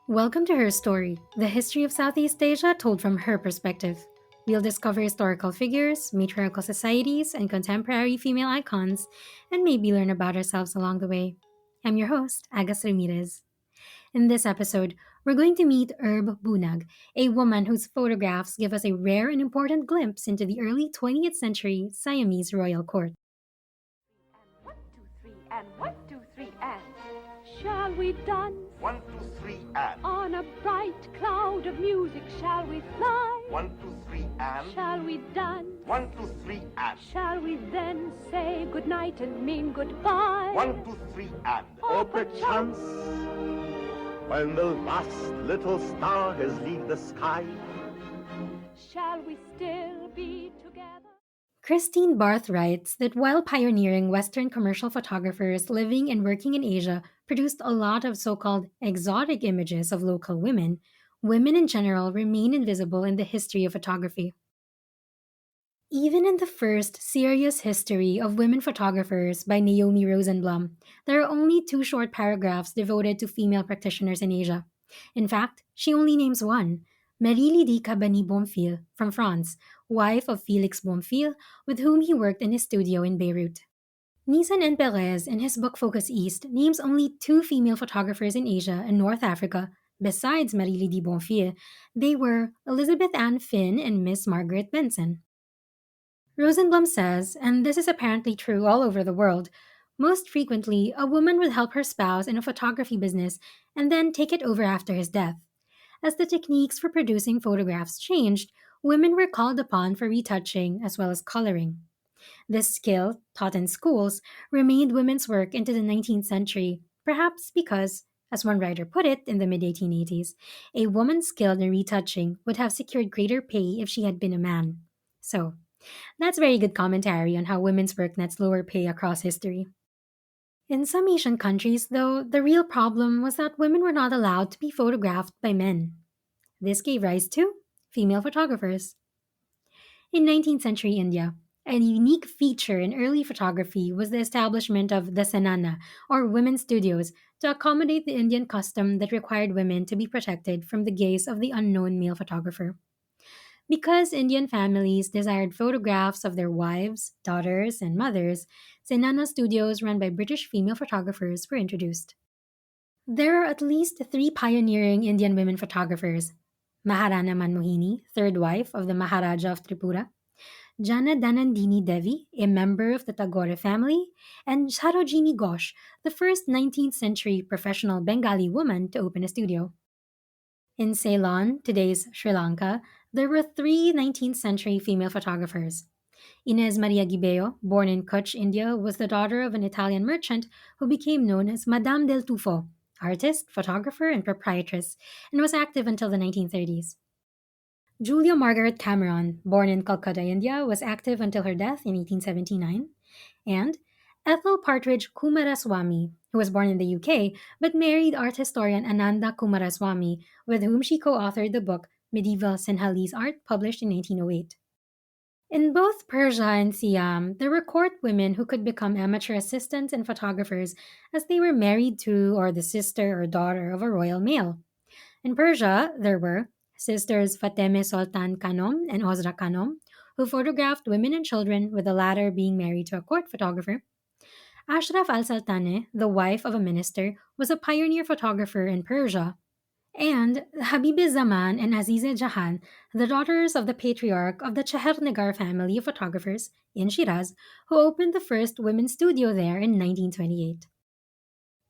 Welcome to Her Story, the history of Southeast Asia told from her perspective. We'll discover historical figures, matriarchal societies, and contemporary female icons, and maybe learn about ourselves along the way. I'm your host, Agus Ramirez. In this episode, we're going to meet Erb Bunnag, a woman whose photographs give us a rare and important glimpse into the early 20th century Siamese royal court. And 1, 2, 3, and 1, 2, 3, and shall we dance 1, 2, 3, and on a bright cloud of music? Shall we fly? 1, 2, 3, and Shall we dance? 1, 2, 3, and Shall we then say goodnight and mean goodbye? 1, 2, 3, and Or perchance, When the last little star has leave the sky, shall we still be together? Christine Barth writes that while pioneering Western commercial photographers living and working in Asia produced a lot of so called exotic images of local women, women in general remain invisible in the history of photography. Even in the first serious history of women photographers by Naomi Rosenblum, there are only two short paragraphs devoted to female practitioners in Asia. In fact, she only names one, Marie-Lydie Cabani-Bonfil from France, wife of Félix Bonfil, with whom he worked in his studio in Beirut. Nisan N. Perez, in his book Focus East, names only two female photographers in Asia and North Africa, besides Marie-Lydie Bonfil. They were Elizabeth Ann Finn and Miss Margaret Benson. Rosenblum says, and this is apparently true all over the world, most frequently a woman would help her spouse in a photography business and then take it over after his death. As the techniques for producing photographs changed, women were called upon for retouching as well as coloring. This skill, taught in schools, remained women's work into the 19th century, perhaps because, as one writer put it in the mid 1880s, a woman skilled in retouching would have secured greater pay if she had been a man. So, that's very good commentary on how women's work nets lower pay across history. In some Asian countries, though, the real problem was that women were not allowed to be photographed by men. This gave rise to female photographers. In 19th century India, a unique feature in early photography was the establishment of the Senana, or women's studios, to accommodate the Indian custom that required women to be protected from the gaze of the unknown male photographer. Because Indian families desired photographs of their wives, daughters, and mothers, Senana studios run by British female photographers were introduced. There are at least three pioneering Indian women photographers: Maharana Manmohini, third wife of the Maharaja of Tripura; Jana Dhanandini Devi, a member of the Tagore family; and Sarojini Ghosh, the first 19th century professional Bengali woman to open a studio. In Ceylon, today's Sri Lanka, there were three 19th century female photographers. Inez Maria Gibeo, born in Kutch, India, was the daughter of an Italian merchant who became known as Madame del Tufo, artist, photographer, and proprietress, and was active until the 1930s. Julia Margaret Cameron, born in Calcutta, India, was active until her death in 1879. And Ethel Partridge Kumaraswamy, who was born in the UK but married art historian Ananda Kumaraswamy, with whom she co authored the book Medieval Sinhalese Art, published in 1908. In both Persia and Siam, there were court women who could become amateur assistants and photographers as they were married to or the sister or daughter of a royal male. In Persia, there were sisters Fateme Sultan Kanom and Ozra Kanom, who photographed women and children, with the latter being married to a court photographer. Ashraf al Sultane, the wife of a minister, was a pioneer photographer in Persia. And Habibi Zaman and Azize Jahan, the daughters of the patriarch of the Chehernegar family of photographers in Shiraz, who opened the first women's studio there in 1928.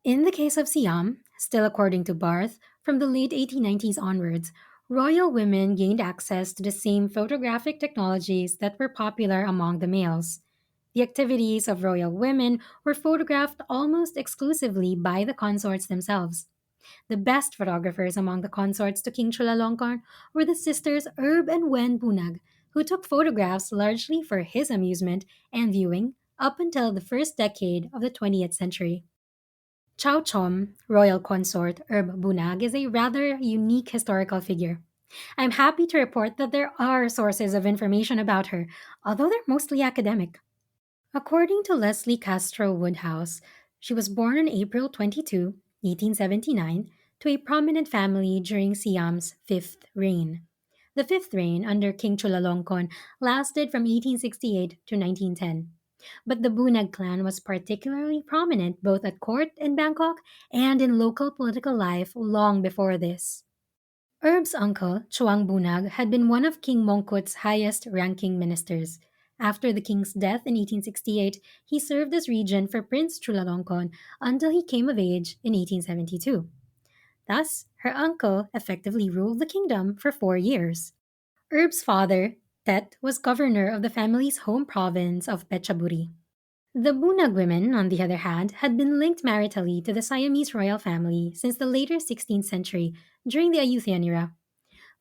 In the case of Siam, still according to Barth, from the late 1890s onwards, royal women gained access to the same photographic technologies that were popular among the males. The activities of royal women were photographed almost exclusively by the consorts themselves. The best photographers among the consorts to King Chulalongkorn were the sisters Erb and Wen Bunag, who took photographs largely for his amusement and viewing up until the first decade of the 20th century. Chao Chom, royal consort Erb Bunnag, is a rather unique historical figure. I'm happy to report that there are sources of information about her, although they're mostly academic. According to Leslie Castro Woodhouse, she was born on April 22, 1879, to a prominent family during Siam's fifth reign. The fifth reign under King Chulalongkorn lasted from 1868 to 1910. But the Bunnag clan was particularly prominent both at court in Bangkok and in local political life long before this. Erb's uncle, Chuang Bunag, had been one of King Mongkut's highest ranking ministers. After the king's death in 1868, he served as regent for Prince Chulalongkorn until he came of age in 1872. Thus, her uncle effectively ruled the kingdom for 4 years. Erb's father, Tet, was governor of the family's home province of Phetchaburi. The Bunag women, on the other hand, had been linked maritally to the Siamese royal family since the later 16th century during the Ayutthaya era.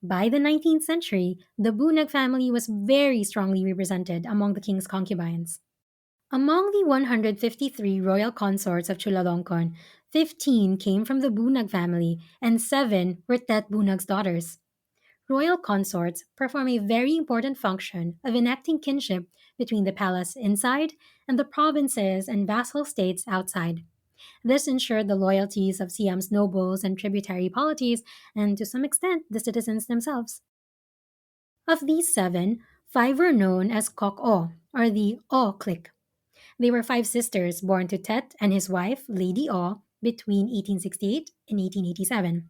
By the 19th century, the Bunag family was very strongly represented among the king's concubines. Among the 153 royal consorts of Chulalongkorn, 15 came from the Bunag family and 7 were Tet Bunag's daughters. Royal consorts perform a very important function of enacting kinship between the palace inside and the provinces and vassal states outside. This ensured the loyalties of Siam's nobles and tributary polities, and to some extent the citizens themselves. Of these 7, 5 were known as Kok O, or the O clique. They were 5 sisters born to Tet and his wife, Lady O, between 1868 and 1887.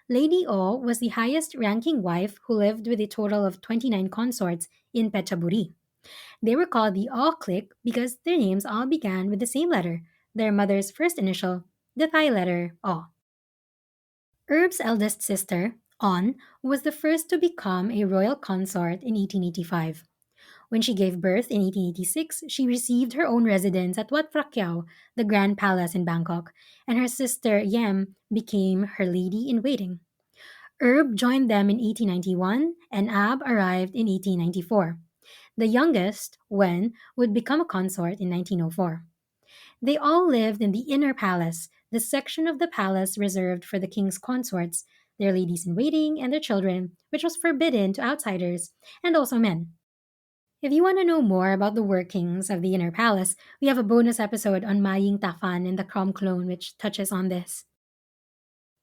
Lady O was the highest ranking wife who lived with a total of 29 consorts in Phetchaburi. They were called the O clique because their names all began with the same letter, their mother's first initial, the Thai letter O. Erb's eldest sister, On, was the first to become a royal consort in 1885. When she gave birth in 1886, she received her own residence at Wat Phra Kiao, the Grand Palace in Bangkok, and her sister Yem became her lady in waiting. Erb joined them in 1891, and Ab arrived in 1894. The youngest, Wen, would become a consort in 1904. They all lived in the inner palace, the section of the palace reserved for the king's consorts, their ladies in waiting, and their children, which was forbidden to outsiders, and also men. If you want to know more about the workings of the inner palace, we have a bonus episode on Maying Tafan and the Crom clone, which touches on this.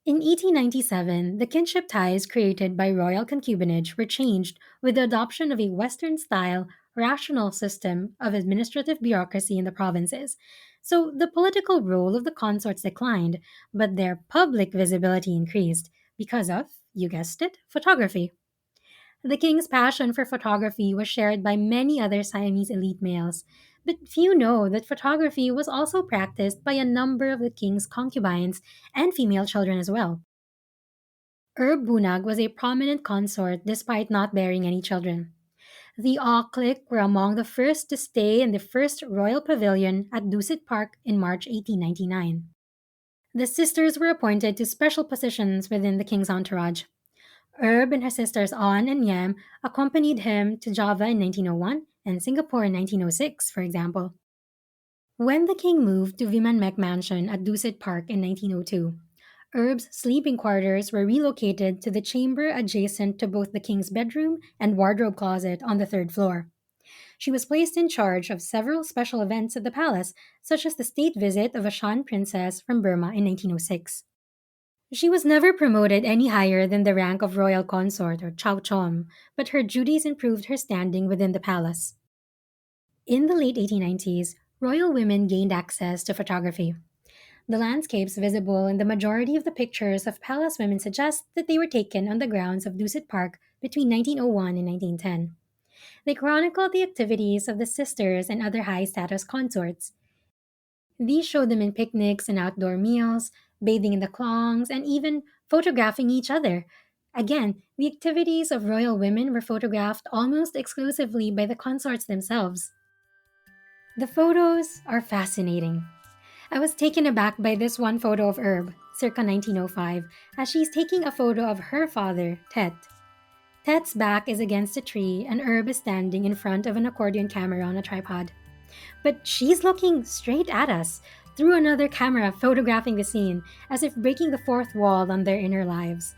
In 1897, the kinship ties created by royal concubinage were changed with the adoption of a Western style, rational system of administrative bureaucracy in the provinces. So the political role of the consorts declined, but their public visibility increased because of, you guessed it, photography. The king's passion for photography was shared by many other Siamese elite males, but few know that photography was also practiced by a number of the king's concubines and female children as well. Erb Bunnag was a prominent consort despite not bearing any children. The Aw clique were among the first to stay in the first royal pavilion at Dusit Park in March 1899. The sisters were appointed to special positions within the king's entourage. Erb and her sisters On and Yam accompanied him to Java in 1901 and Singapore in 1906, for example. When the king moved to Vimanmek Mansion at Dusit Park in 1902, Erb's sleeping quarters were relocated to the chamber adjacent to both the king's bedroom and wardrobe closet on the third floor. She was placed in charge of several special events at the palace, such as the state visit of a Shan princess from Burma in 1906. She was never promoted any higher than the rank of royal consort or Chao Chom, but her duties improved her standing within the palace. In the late 1890s, royal women gained access to photography. The landscapes visible in the majority of the pictures of palace women suggest that they were taken on the grounds of Dusit Park between 1901 and 1910. They chronicle the activities of the sisters and other high status consorts. These show them in picnics and outdoor meals, bathing in the klongs, and even photographing each other. Again, the activities of royal women were photographed almost exclusively by the consorts themselves. The photos are fascinating. I was taken aback by this one photo of Erb, circa 1905, as she's taking a photo of her father, Tet. Tet's back is against a tree, and Erb is standing in front of an accordion camera on a tripod. But she's looking straight at us, through another camera photographing the scene, as if breaking the fourth wall on their inner lives.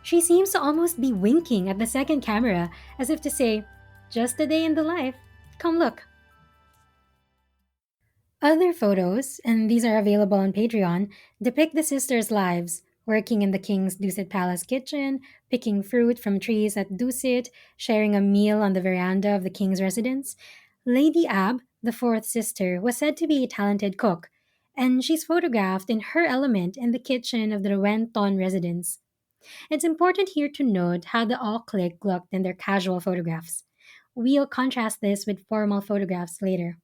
She seems to almost be winking at the second camera, as if to say, "Just a day in the life. Come look." Other photos, and these are available on Patreon, depict the sisters' lives, working in the king's Dusit Palace kitchen, picking fruit from trees at Dusit, sharing a meal on the veranda of the king's residence. Lady Ab, the fourth sister, was said to be a talented cook, and she's photographed in her element in the kitchen of the Ruenton residence. It's important here to note how the all clique looked in their casual photographs. We'll contrast this with formal photographs later.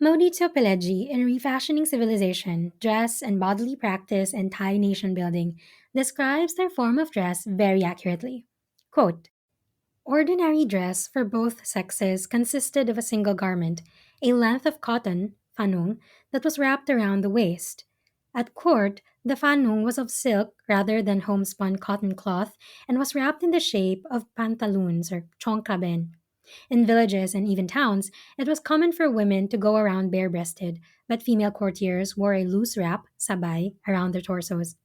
Mauricio Pelleggi, in Refashioning Civilization, Dress and Bodily Practice and Thai Nation Building, describes their form of dress very accurately. Quote, ordinary dress for both sexes consisted of a single garment, a length of cotton, fanung, that was wrapped around the waist. At court, the fanung was of silk rather than homespun cotton cloth and was wrapped in the shape of pantaloons or chongkaben. In villages and even towns, it was common for women to go around bare breasted, but female courtiers wore a loose wrap, sabay, around their torsos.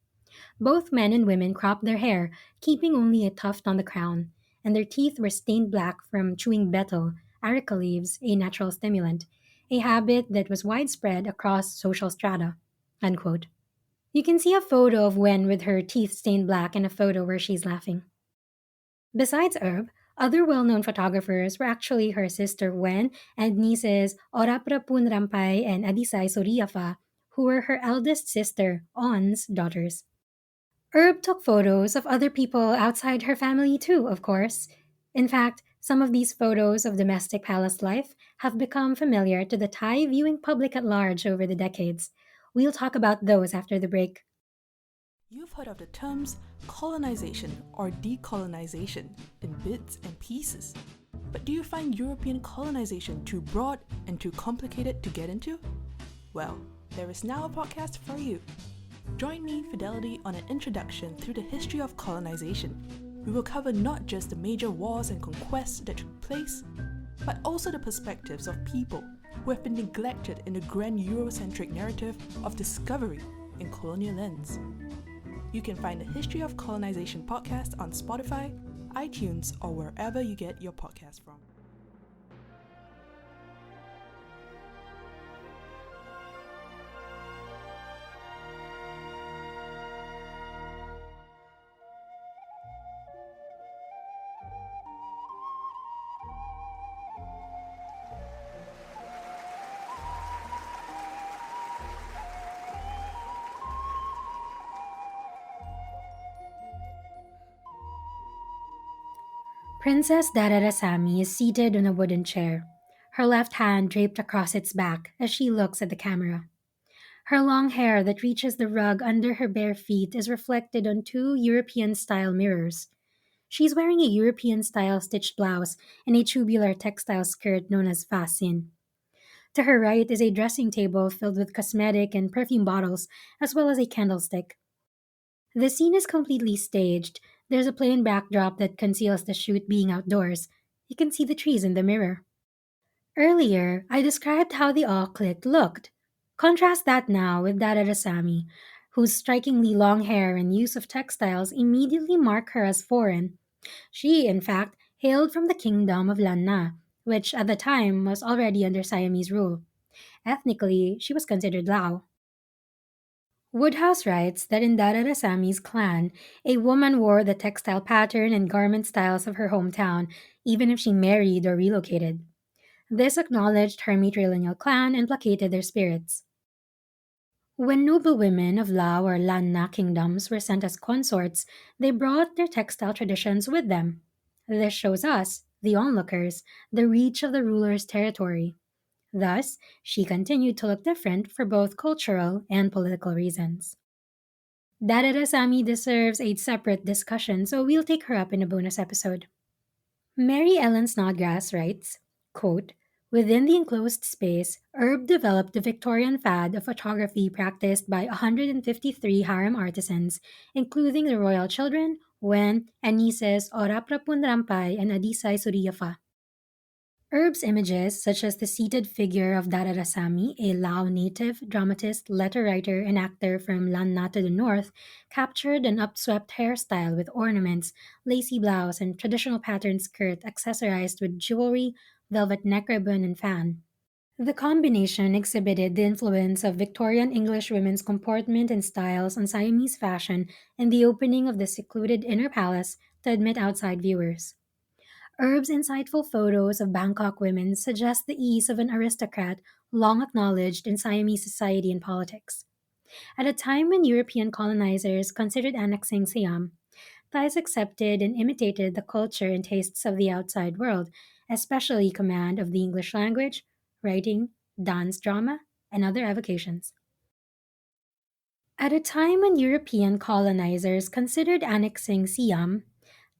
Both men and women cropped their hair, keeping only a tuft on the crown, and their teeth were stained black from chewing betel, areca leaves, a natural stimulant, a habit that was widespread across social strata. Unquote. You can see a photo of Wen with her teeth stained black and a photo where she's laughing. Besides Erb, other well known photographers were actually her sister Wen and nieces Oraprapun Rampai and Adisai Suriafa, who were her eldest sister, On's daughters. Erb took photos of other people outside her family too, of course. In fact, some of these photos of domestic palace life have become familiar to the Thai viewing public at large over the decades. We'll talk about those after the break. You've heard of the terms colonization or decolonization in bits and pieces. But do you find European colonization too broad and too complicated to get into? Well, there is now a podcast for you. Join me, Fidelity, on an introduction through the history of colonization. We will cover not just the major wars and conquests that took place, but also the perspectives of people who have been neglected in the grand Eurocentric narrative of discovery in colonial lens. You can find the History of Colonization podcast on Spotify, iTunes, or wherever you get your podcast from. Princess Dararasami is seated on a wooden chair, her left hand draped across its back as she looks at the camera. Her long hair that reaches the rug under her bare feet is reflected on two European style mirrors. She's wearing a European style stitched blouse and a tubular textile skirt known as fasin. To her right is a dressing table filled with cosmetic and perfume bottles, as well as a candlestick. The scene is completely staged. There's a plain backdrop that conceals the shoot being outdoors. You can see the trees in the mirror. Earlier, I described how the all clique looked. Contrast that now with Dararasami, whose strikingly long hair and use of textiles immediately mark her as foreign. She, in fact, hailed from the kingdom of Lanna, which at the time was already under Siamese rule. Ethnically, she was considered Lao. Woodhouse writes that in Dararasami's clan, a woman wore the textile pattern and garment styles of her hometown, even if she married or relocated. This acknowledged her matrilineal clan and placated their spirits. When noblewomen of Lao or Lanna kingdoms were sent as consorts, they brought their textile traditions with them. This shows us, the onlookers, the reach of the ruler's territory. Thus, she continued to look different for both cultural and political reasons. Dararasami deserves a separate discussion, so we'll take her up in a bonus episode. Mary Ellen Snodgrass writes, quote, within the enclosed space, Erb developed the Victorian fad of photography practiced by 153 harem artisans, including the royal children, Wen, and nieces Oraprapun Rampai and Adisai Suriyafa. Erb's images, such as the seated figure of Dararasami, a Lao native, dramatist, letter writer, and actor from Lanna to the north, captured an upswept hairstyle with ornaments, lacy blouse, and traditional patterned skirt accessorized with jewelry, velvet neck ribbon, and fan. The combination exhibited the influence of Victorian English women's comportment and styles on Siamese fashion and the opening of the secluded inner palace to admit outside viewers. Erb's insightful photos of Bangkok women suggest the ease of an aristocrat long acknowledged in Siamese society and politics. At a time when European colonizers considered annexing Siam, Thais accepted and imitated the culture and tastes of the outside world, especially command of the English language, writing, dance drama, and other avocations. At a time when European colonizers considered annexing Siam,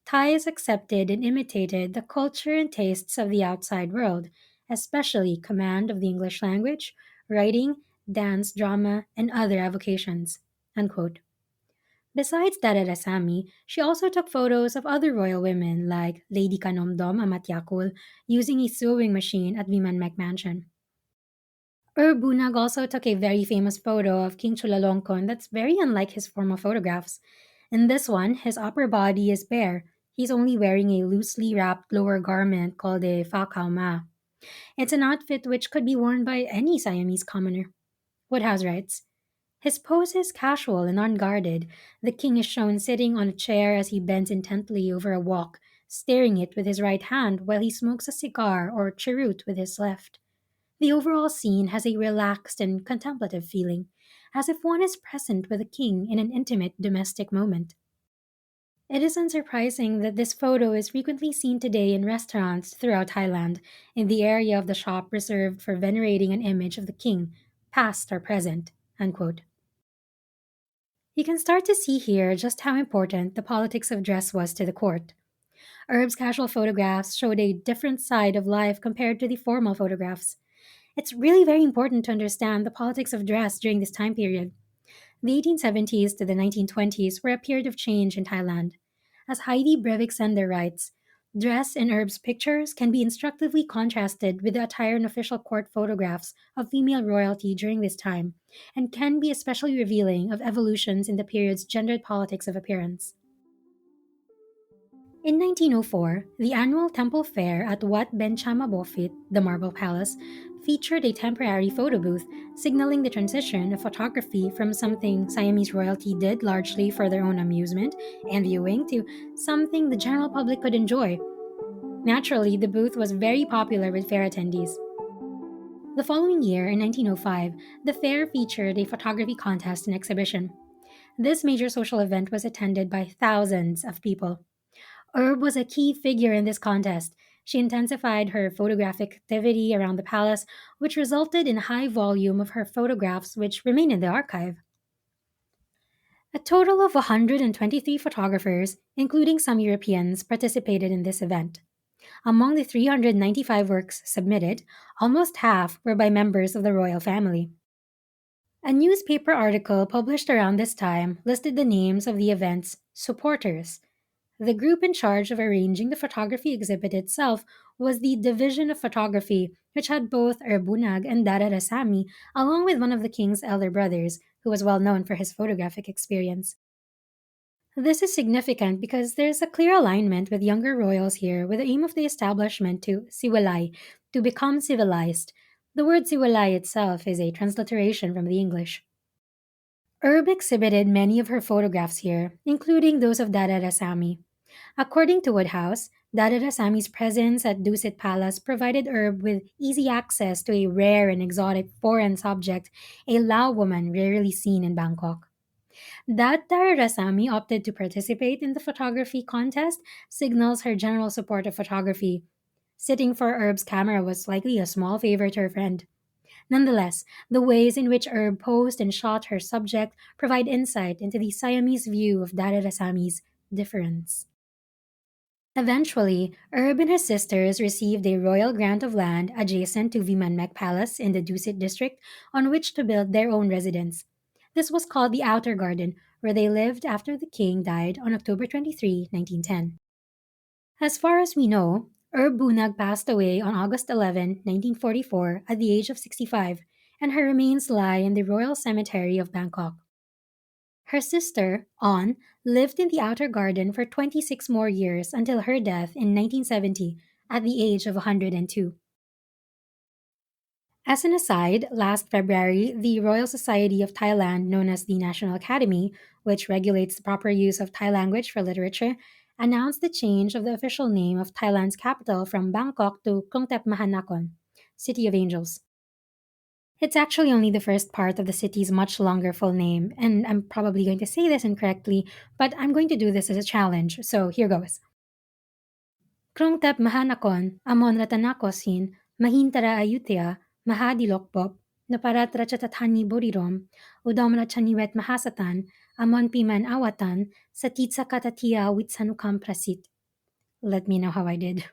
Thais accepted and imitated the culture and tastes of the outside world, especially command of the English language, writing, dance, drama, and other avocations. Unquote. Besides Dararasami, she also took photos of other royal women like Lady Kanomdom Amatyakul using a sewing machine at Vimanmek Mansion. Erb Bunnag also took a very famous photo of King Chulalongkorn that's very unlike his former photographs. In this one, his upper body is bare. He's only wearing a loosely wrapped lower garment called a fa ma. It's an outfit which could be worn by any Siamese commoner. Woodhouse writes, his pose is casual and unguarded. The king is shown sitting on a chair as he bends intently over a wok, staring it with his right hand while he smokes a cigar or cheroot with his left. The overall scene has a relaxed and contemplative feeling, as if one is present with the king in an intimate domestic moment. It is unsurprising that this photo is frequently seen today in restaurants throughout Thailand, in the area of the shop reserved for venerating an image of the king, past or present. Unquote. You can start to see here just how important the politics of dress was to the court. Erb's casual photographs showed a different side of life compared to the formal photographs. It's really very important to understand the politics of dress during this time period. The 1870s to the 1920s were a period of change in Thailand. As Heidi Breivik Sender writes, dress in Erb's pictures can be instructively contrasted with the attire in official court photographs of female royalty during this time, and can be especially revealing of evolutions in the period's gendered politics of appearance. In 1904, the annual temple fair at Wat Benchama Bofit, the Marble Palace, featured a temporary photo booth signaling the transition of photography from something Siamese royalty did largely for their own amusement and viewing to something the general public could enjoy. Naturally, the booth was very popular with fair attendees. The following year, in 1905, the fair featured a photography contest and exhibition. This major social event was attended by thousands of people. Erb was a key figure in this contest. She intensified her photographic activity around the palace, which resulted in a high volume of her photographs which remain in the archive. A total of 123 photographers, including some Europeans, participated in this event. Among the 395 works submitted, almost half were by members of the royal family. A newspaper article published around this time listed the names of the event's supporters. The group in charge of arranging the photography exhibit itself was the Division of Photography, which had both Erb Bunnag and Dara Rasami, along with one of the king's elder brothers, who was well known for his photographic experience. This is significant because there's a clear alignment with younger royals here with the aim of the establishment to siwalay, to become civilized. The word siwalay itself is a transliteration from the English. Erb exhibited many of her photographs here, including those of Dada Rasami. According to Woodhouse, Dada Rasami's presence at Dusit Palace provided Erb with easy access to a rare and exotic foreign subject, a Lao woman rarely seen in Bangkok. That Dada Rasami opted to participate in the photography contest signals her general support of photography. Sitting for Erb's camera was likely a small favor to her friend. Nonetheless, the ways in which Erb posed and shot her subject provide insight into the Siamese view of Dada Rasami's difference. Eventually, Erb and his sisters received a royal grant of land adjacent to Vimanmek Palace in the Dusit district on which to build their own residence. This was called the Outer Garden, where they lived after the king died on October 23, 1910. As far as we know, Erb Bunnag passed away on August 11, 1944, at the age of 65, and her remains lie in the Royal Cemetery of Bangkok. Her sister, On, lived in the Outer Garden for 26 more years until her death in 1970 at the age of 102. As an aside, last February, the Royal Society of Thailand, known as the National Academy, which regulates the proper use of Thai language for literature, announced the change of the official name of Thailand's capital from Bangkok to Krungthep Mahanakhon, City of Angels. It's actually only the first part of the city's much longer full name, and I'm probably going to say this incorrectly, but I'm going to do this as a challenge, so here goes. Krungthep Mahanakon, Amon Ratanakosin, Mahintara Ayutthaya, Mahadilokpop, Naparatra Chatatani Burirom, Udomra Chaniwet Mahasatan, Amon Piman Awatan, Satitsa Katatia Witsanukam Prasit. Let me know how I did.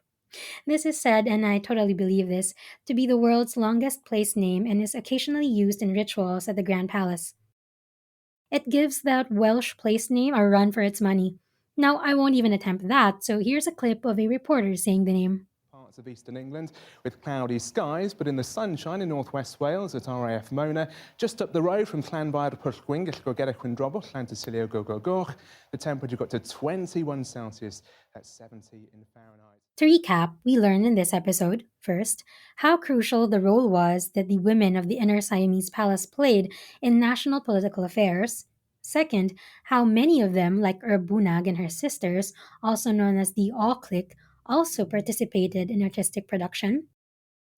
This is said, and I totally believe this, to be the world's longest place name and is occasionally used in rituals at the Grand Palace. It gives that Welsh place name a run for its money. Now, I won't even attempt that, so here's a clip of a reporter saying the name. Parts of eastern England with cloudy skies, but in the sunshine in northwest Wales at RAF Mona, just up the road from Llanfair Pwllgwyn, Gellgogera Quindrobwll, Llantysilio Gogogoch, the temperature got to 21 Celsius, that's 70 in Fahrenheit. To recap, we learned in this episode, first, how crucial the role was that the women of the Inner Siamese Palace played in national political affairs. Second, how many of them, like Erb Bunnag and her sisters, also known as the All Clique, also participated in artistic production.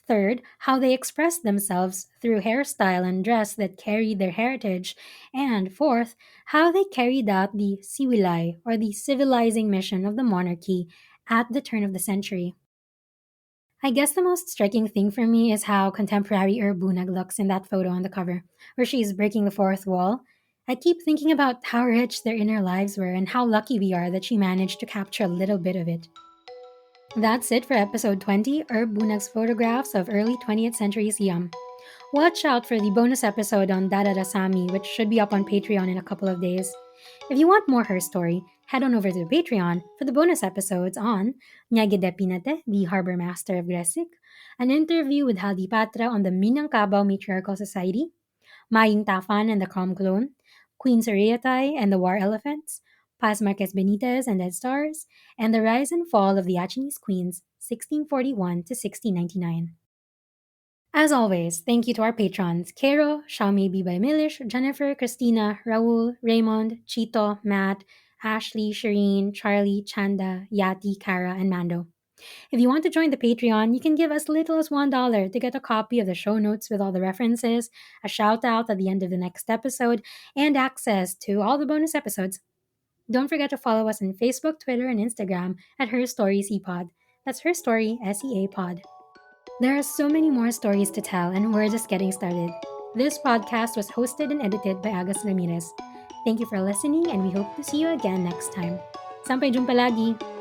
Third, how they expressed themselves through hairstyle and dress that carried their heritage. And fourth, how they carried out the siwilay, or the civilizing mission of the monarchy, at the turn of the century. I guess the most striking thing for me is how contemporary Erb Bunnag looks in that photo on the cover, where she's breaking the fourth wall. I keep thinking about how rich their inner lives were and how lucky we are that she managed to capture a little bit of it. That's it for episode 20, Erb Bunnag's photographs of early 20th century Siam. Watch out for the bonus episode on Dada Rasami, which should be up on Patreon in a couple of days. If you want more her story, head on over to Patreon for the bonus episodes on Nyagide Pinate, the Harbor Master of Gresik, an interview with Hadi Patra on the Minangkabau Matriarchal Society, Maying Tafan and the Crom Clone, Queen Suriatai and the War Elephants, Paz Marquez Benitez and Dead Stars, and the rise and fall of the Achinese Queens, 1641 to 1699. As always, thank you to our patrons, Kero, Xiaomi B by Milish, Jennifer, Christina, Raul, Raymond, Chito, Matt, Ashley, Shireen, Charlie, Chanda, Yati, Kara, and Mando. If you want to join the Patreon, you can give as little as $1 to get a copy of the show notes with all the references, a shout out at the end of the next episode, and access to all the bonus episodes. Don't forget to follow us on Facebook, Twitter, and Instagram at Her Story CPod. That's Her Story SEA Pod. There are so many more stories to tell, and we're just getting started. This podcast was hosted and edited by Agus Ramirez. Thank you for listening, and we hope to see you again next time. Sampai jumpa lagi!